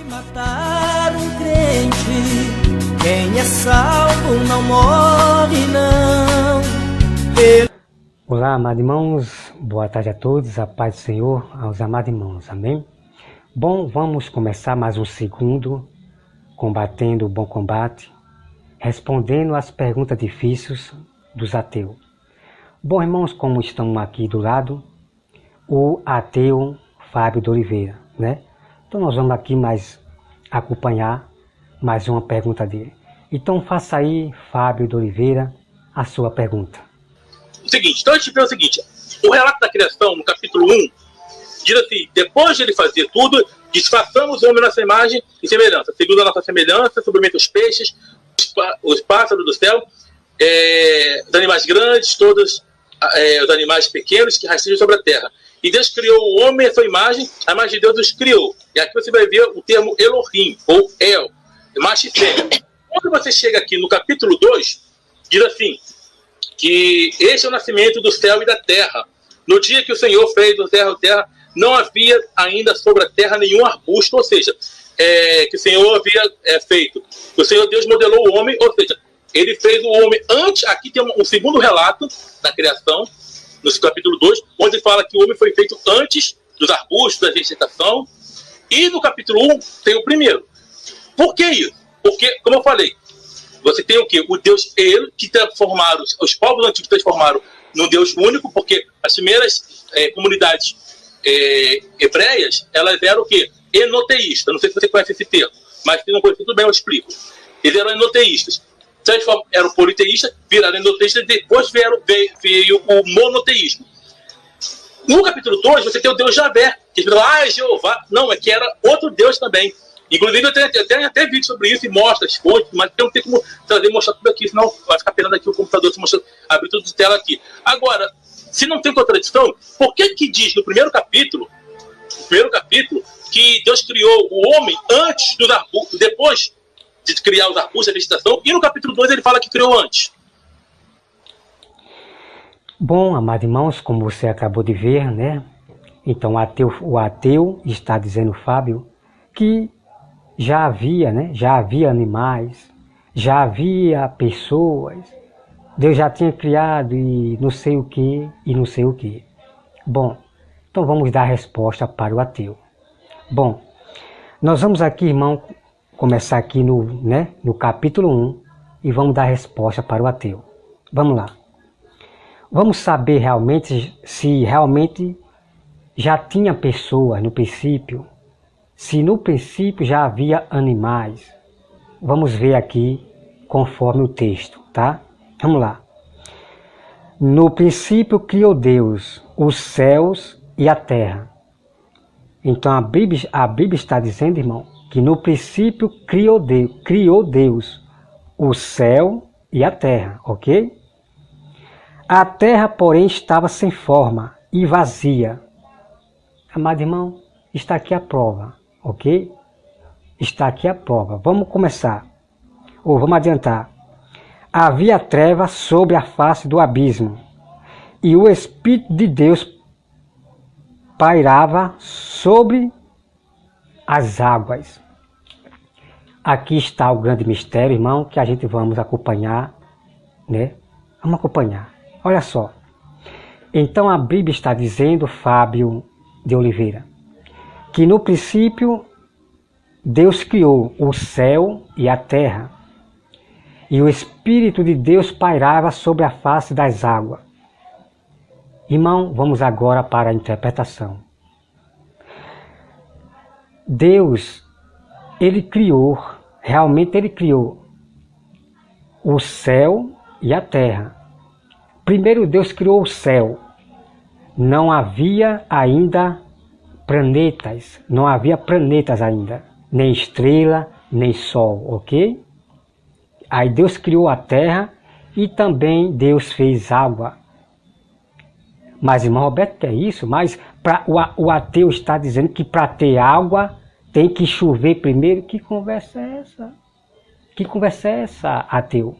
Matar um crente, quem é salvo não morre não. Olá, amados irmãos, boa tarde a todos, a paz do Senhor aos amados irmãos, amém? Bom, vamos começar mais um segundo, combatendo o bom combate, respondendo às perguntas difíceis dos ateus. Bom, irmãos, como estão aqui do lado, o ateu Fábio de Oliveira, né? Então nós vamos aqui acompanhar mais uma pergunta dele. Então faça aí, Fábio de Oliveira, a sua pergunta. O seguinte, então a gente vê o seguinte, o relato da criação, no capítulo 1, diz assim, depois de ele fazer tudo, disfarçamos o homem nossa imagem e semelhança, segundo a nossa semelhança, submete os peixes, os pássaros do céu, os animais grandes, todos os animais pequenos que rastejam sobre a terra. E Deus criou o homem à sua imagem, a imagem de Deus os criou. E aqui você vai ver o termo Elohim, ou El, macho e fêmea. Quando você chega aqui no capítulo 2, diz assim, que este é o nascimento do céu e da terra. No dia que o Senhor fez o céu e a terra, não havia ainda sobre a terra nenhum arbusto, ou seja, que o Senhor havia feito. O Senhor Deus modelou o homem, ou seja, ele fez o homem antes. Aqui tem um segundo relato da criação, no capítulo 2, onde fala que o homem foi feito antes dos arbustos, da vegetação. E no capítulo 1 tem o primeiro. Por que isso? Porque, como eu falei, você tem o quê? O Deus Ele, que transformaram, os povos antigos transformaram num Deus único, porque as primeiras comunidades hebreias, elas eram o quê? Enoteístas. Não sei se você conhece esse termo, mas se não conhece, tudo bem, eu explico. Eles eram enoteístas. Eram politeístas, viraram enoteístas, e depois veio o monoteísmo. No capítulo 2, você tem o Deus Javé, que fala, Jeová. Não, é que era outro Deus também. Inclusive, eu tenho até vídeo sobre isso e mostra as fontes, mas não tem como trazer e mostrar tudo aqui, senão vai ficar penando aqui o computador se mostrar, abrir tudo de tela aqui. Agora, se não tem contradição, por que diz no primeiro capítulo, que Deus criou o homem antes dos arbustos, depois de criar os arbustos, a vegetação, e no capítulo 2 ele fala que criou antes? Bom, amados irmãos, como você acabou de ver, né? Então o ateu está dizendo, Fábio, que já havia animais, já havia pessoas, Deus já tinha criado e não sei o que, e não sei o que. Bom, então vamos dar a resposta para o ateu. Bom, nós vamos aqui, irmão, começar aqui no capítulo 1 e vamos dar a resposta para o ateu. Vamos lá. Vamos saber realmente se realmente já tinha pessoas no princípio, se no princípio já havia animais. Vamos ver aqui conforme o texto, tá? Vamos lá. No princípio criou Deus os céus e a terra. Então a Bíblia está dizendo, irmão, que no princípio criou Deus o céu e a terra, ok? A terra, porém, estava sem forma e vazia. Amado irmão, está aqui a prova, ok? Está aqui a prova. Vamos começar, ou vamos adiantar. Havia trevas sobre a face do abismo, e o Espírito de Deus pairava sobre as águas. Aqui está o grande mistério, irmão, que a gente vamos acompanhar, né? Vamos acompanhar. Olha só. Então a Bíblia está dizendo, Fábio de Oliveira, que no princípio Deus criou o céu e a terra, e o Espírito de Deus pairava sobre a face das águas. Irmão, vamos agora para a interpretação. Deus, Ele criou, realmente Ele criou o céu e a terra. Primeiro Deus criou o céu. Não havia ainda planetas, não havia planetas ainda, nem estrela, nem sol, ok? Aí Deus criou a terra e também Deus fez água. Mas, irmão Roberto, que é isso? Mas o ateu está dizendo que para ter água tem que chover primeiro. Que conversa é essa? Que conversa é essa, ateu?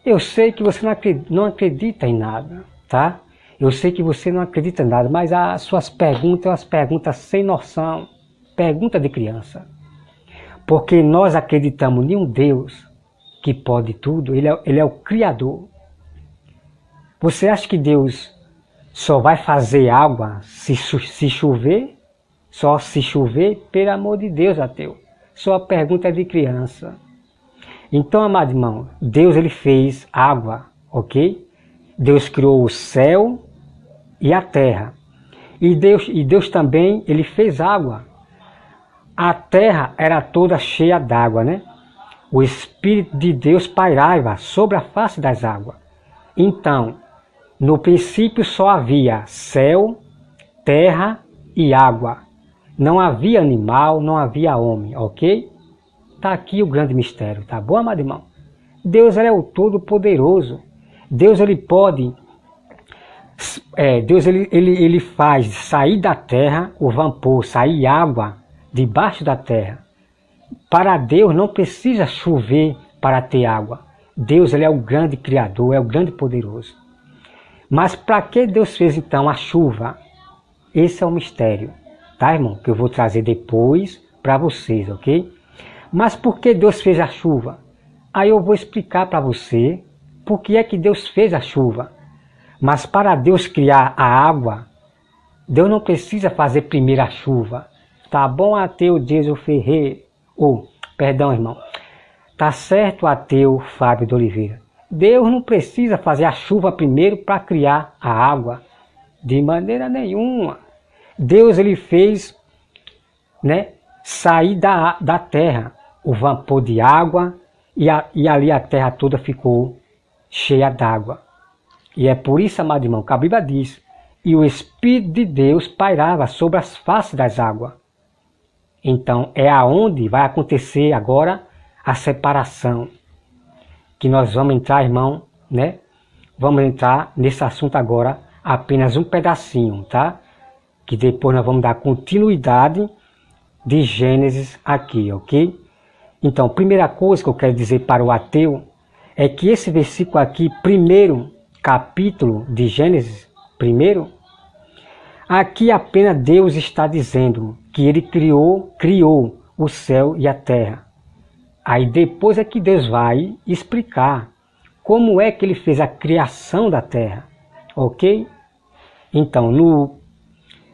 Eu sei que você não acredita em nada, tá? Eu sei que você não acredita em nada, mas as suas perguntas são as perguntas sem noção. Pergunta de criança. Porque nós acreditamos em um Deus que pode tudo. Ele é o Criador. Você acha que Deus só vai fazer água se chover? Só se chover? Pelo amor de Deus, ateu. Sua pergunta é de criança. Então, amado irmão, Deus ele fez água, ok? Deus criou o céu e a terra. E Deus também ele fez água. A terra era toda cheia d'água, né? O Espírito de Deus pairava sobre a face das águas. Então, no princípio só havia céu, terra e água. Não havia animal, não havia homem, ok? Está aqui o grande mistério, tá bom, amado irmão? Deus é o Todo-Poderoso. Deus ele pode... Deus ele faz sair da terra o vapor, sair água debaixo da terra. Para Deus não precisa chover para ter água. Deus ele é o grande Criador, é o grande poderoso. Mas para que Deus fez então a chuva? Esse é o mistério, tá, irmão? Que eu vou trazer depois para vocês, ok? Mas por que Deus fez a chuva? Aí eu vou explicar para você por que é que Deus fez a chuva. Mas para Deus criar a água, Deus não precisa fazer primeiro a chuva. Tá bom, ateu Diego Ferreira? Perdão, irmão. Tá certo, ateu Fábio de Oliveira. Deus não precisa fazer a chuva primeiro para criar a água. De maneira nenhuma. Deus ele fez, né, sair da terra o vapor de água e ali a terra toda ficou cheia d'água. E é por isso, amado irmão, que a Bíblia diz: e o Espírito de Deus pairava sobre as faces das águas. Então é aonde vai acontecer agora a separação. Que nós vamos entrar, irmão, né? Vamos entrar nesse assunto agora, apenas um pedacinho, tá? Que depois nós vamos dar continuidade de Gênesis aqui, ok? Então, primeira coisa que eu quero dizer para o ateu é que esse versículo aqui, primeiro capítulo de Gênesis, aqui apenas Deus está dizendo que ele criou o céu e a terra. Aí depois é que Deus vai explicar como é que ele fez a criação da terra, ok? Então,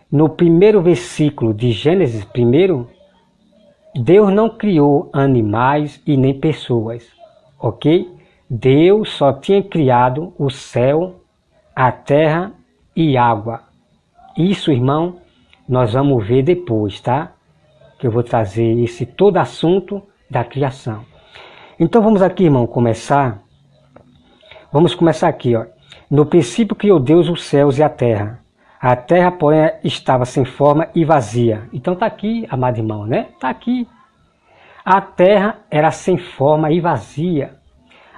no primeiro versículo de Gênesis, Deus não criou animais e nem pessoas, ok? Deus só tinha criado o céu, a terra e água. Isso, irmão, nós vamos ver depois, tá? Que eu vou trazer esse todo assunto da criação. Então vamos aqui, irmão, começar. Vamos começar aqui, ó. No princípio criou Deus os céus e a terra. A terra, porém, estava sem forma e vazia. Então tá aqui, amado irmão, né? Tá aqui. A terra era sem forma e vazia.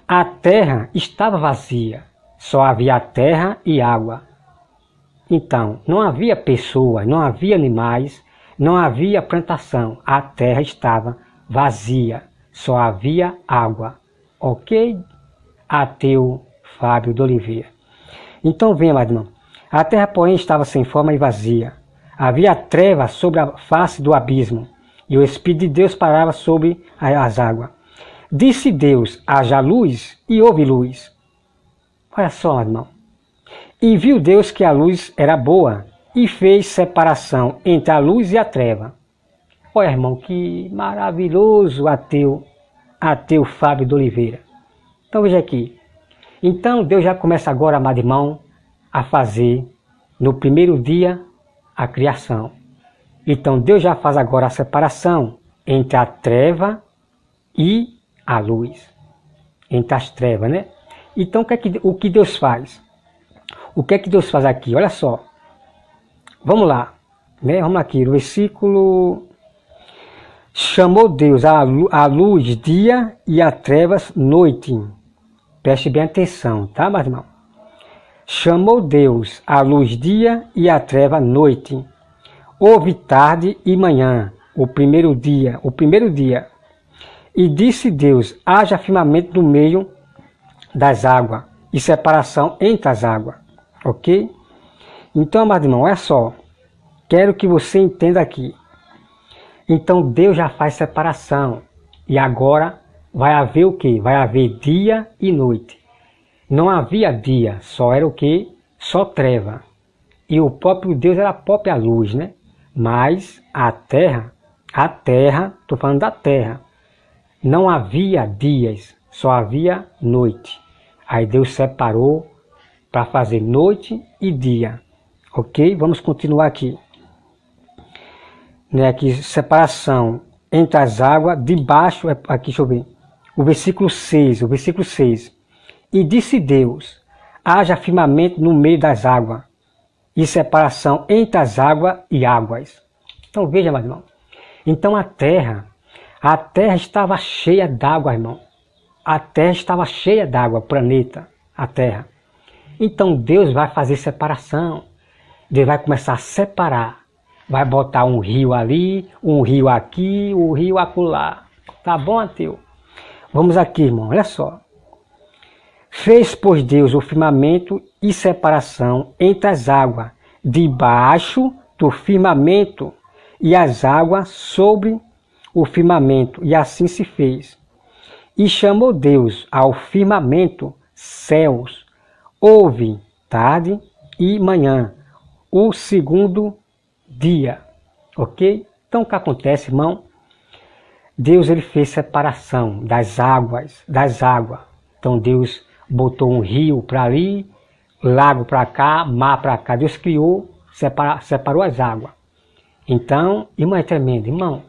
A terra estava vazia. Só havia terra e água. Então, não havia pessoas, não havia animais, não havia plantação. A terra estava vazia. Só havia água. Ok? Ateu Fábio de Oliveira. Então, venha, amado irmão. A terra, porém, estava sem forma e vazia. Havia trevas sobre a face do abismo, e o Espírito de Deus parava sobre as águas. Disse Deus: haja luz, e houve luz. Olha só, irmão. E viu Deus que a luz era boa, e fez separação entre a luz e a treva. Olha, irmão, que maravilhoso, ateu Fábio de Oliveira. Então veja aqui. Então Deus já começa agora, amado irmão, a fazer no primeiro dia a criação. Então Deus já faz agora a separação entre a treva e a luz. Entre as trevas, né? Então o que Deus faz? O que é que Deus faz aqui? Olha só. Vamos lá. Né? Vamos aqui. No versículo... Chamou Deus a luz dia e a trevas noite. Preste bem atenção, tá, meu irmão? Chamou Deus a luz dia e a treva noite. Houve tarde e manhã, o primeiro dia. E disse Deus, haja firmamento no meio das águas e separação entre as águas. Ok? Então, amado irmão, olha só. Quero que você entenda aqui. Então, Deus já faz separação. E agora vai haver o quê? Vai haver dia e noite. Não havia dia, só era o quê? Só treva. E o próprio Deus era a própria luz, né? Mas a terra, estou falando da terra, não havia dias, só havia noite. Aí Deus separou para fazer noite e dia. Ok? Vamos continuar aqui. Né, aqui, separação entre as águas, debaixo, aqui, deixa eu ver, o versículo 6. E disse Deus, haja firmamento no meio das águas, e separação entre as águas e águas. Então veja, meu irmão, então a terra estava cheia d'água, irmão. A terra estava cheia d'água, o planeta, a terra. Então Deus vai fazer separação, Deus vai começar a separar. Vai botar um rio ali, um rio aqui, um rio acolá. Tá bom, ateu? Vamos aqui, irmão, olha só. Fez, pois, Deus o firmamento e separação entre as águas, debaixo do firmamento, e as águas sobre o firmamento, e assim se fez. E chamou Deus ao firmamento céus. Houve tarde e manhã, o segundo dia, ok? Então o que acontece, irmão? Deus ele fez separação das águas. Então Deus botou um rio para ali, lago para cá, mar para cá. Deus criou, separou as águas. Então, irmão, é tremendo, irmão.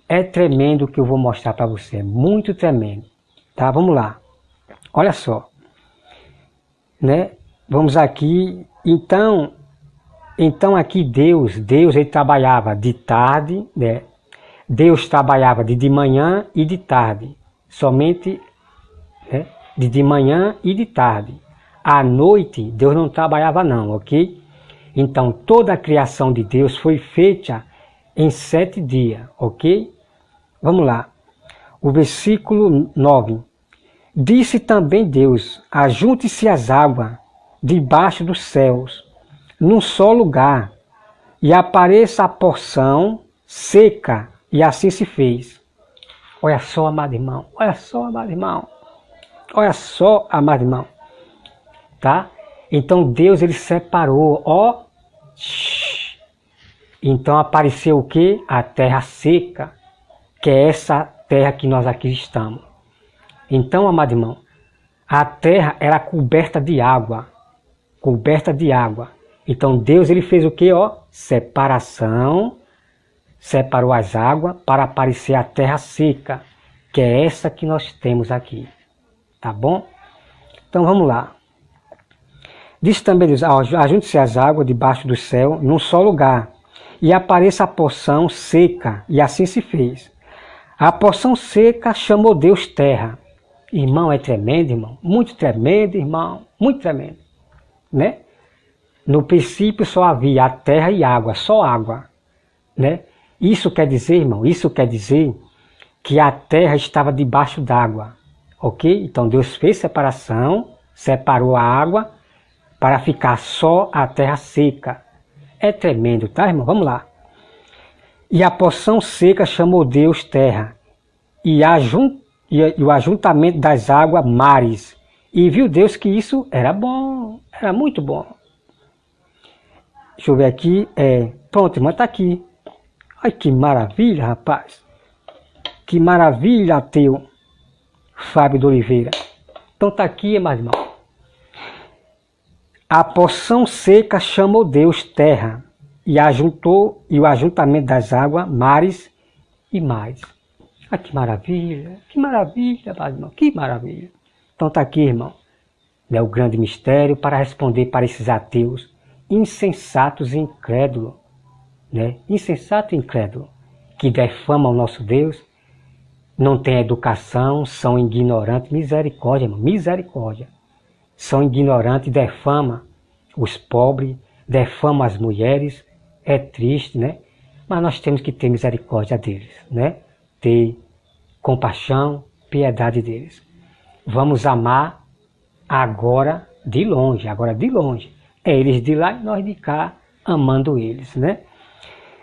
É tremendo o que eu vou mostrar para você, é muito tremendo. Tá, vamos lá. Olha só, né? Vamos aqui, então aqui Deus ele trabalhava de tarde, né? Deus trabalhava de manhã e de tarde, somente, né? De manhã e de tarde. À noite Deus não trabalhava não, ok? Então toda a criação de Deus foi feita em 7 dias, ok? Vamos lá, o versículo 9. Disse também Deus, ajunte-se as águas debaixo dos céus, num só lugar, e apareça a porção seca, e assim se fez. Olha só, amado irmão, tá? Então Deus ele separou, ó, então apareceu o que? A terra seca, que é essa terra que nós aqui estamos. Então, amado irmão, a terra era coberta de água, Então Deus ele fez o que? Ó, separação, separou as águas para aparecer a terra seca, que é essa que nós temos aqui. Tá bom? Então vamos lá. Diz também Deus, ajunte-se as águas debaixo do céu, num só lugar, e apareça a porção seca, e assim se fez. A porção seca chamou Deus terra. Irmão, é tremendo, irmão. Muito tremendo, irmão. Muito tremendo. Né? No princípio só havia a terra e água, só água. Né? Isso quer dizer, irmão, que a terra estava debaixo d'água. Ok? Então Deus fez separação, separou a água para ficar só a terra seca. É tremendo, tá, irmão? Vamos lá. E a porção seca chamou Deus terra, e o ajuntamento das águas mares. E viu Deus que isso era bom, era muito bom. Deixa eu ver aqui, pronto, irmão, está aqui. Ai, que maravilha, rapaz. Que maravilha, ateu. Fábio de Oliveira. Então está aqui, meu irmão. A porção seca chamou Deus terra, e o ajuntamento das águas, mares e mares. Ah, que maravilha, meu irmão, que maravilha. Então está aqui, irmão, né, o grande mistério para responder para esses ateus insensatos e incrédulos, né? Insensato e incrédulo, que defamam o nosso Deus, não têm educação, são ignorantes. Misericórdia, irmão, misericórdia. são ignorantes, defamam os pobres, defamam as mulheres. É triste, né? Mas nós temos que ter misericórdia deles, né? Ter compaixão, piedade deles. Vamos amar agora de longe. É eles de lá e nós de cá, amando eles, né?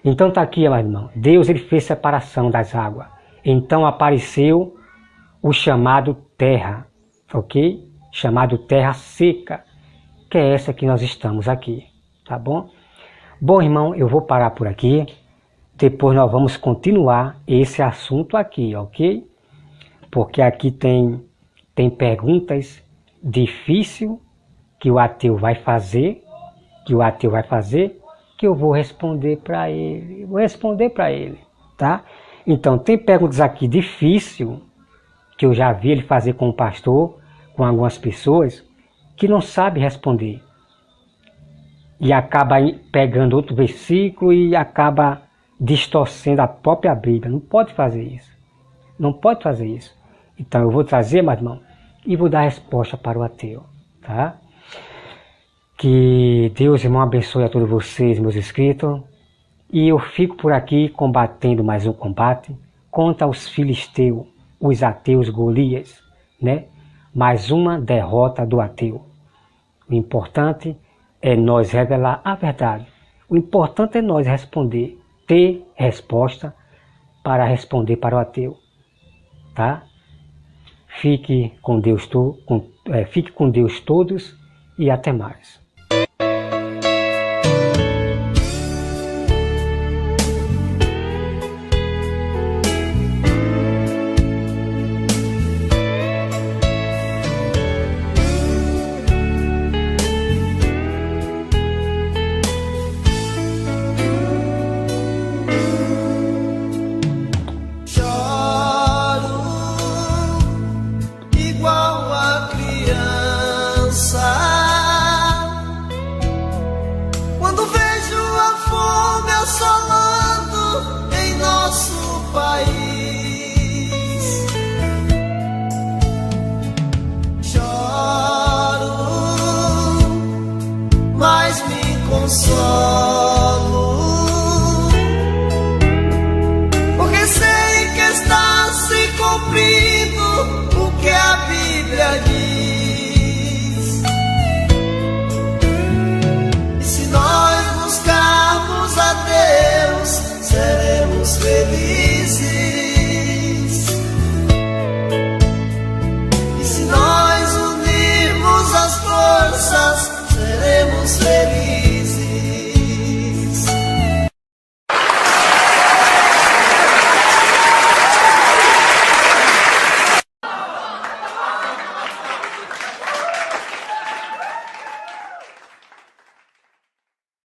Então tá aqui, meu irmão. Deus, ele fez separação das águas. Então apareceu o chamado terra, ok? Chamado terra seca, que é essa que nós estamos aqui, tá bom? Bom, irmão, eu vou parar por aqui. Depois nós vamos continuar esse assunto aqui, ok? Porque aqui tem perguntas difíceis que o ateu vai fazer, que eu vou responder para ele, tá? Então, tem perguntas aqui difíceis que eu já vi ele fazer com o pastor, com algumas pessoas, que não sabe responder. E acaba pegando outro versículo e acaba distorcendo a própria Bíblia. Não pode fazer isso. Não pode fazer isso. Então eu vou trazer, meu irmão, e vou dar a resposta para o ateu, tá? Que Deus, irmão, abençoe a todos vocês, meus inscritos. E eu fico por aqui combatendo mais um combate contra os filisteus, os ateus Golias, né? Mais uma derrota do ateu. O importante é nós revelar a verdade. O importante é nós responder, ter resposta para responder para o ateu, tá? Fique com Deus todos e até mais.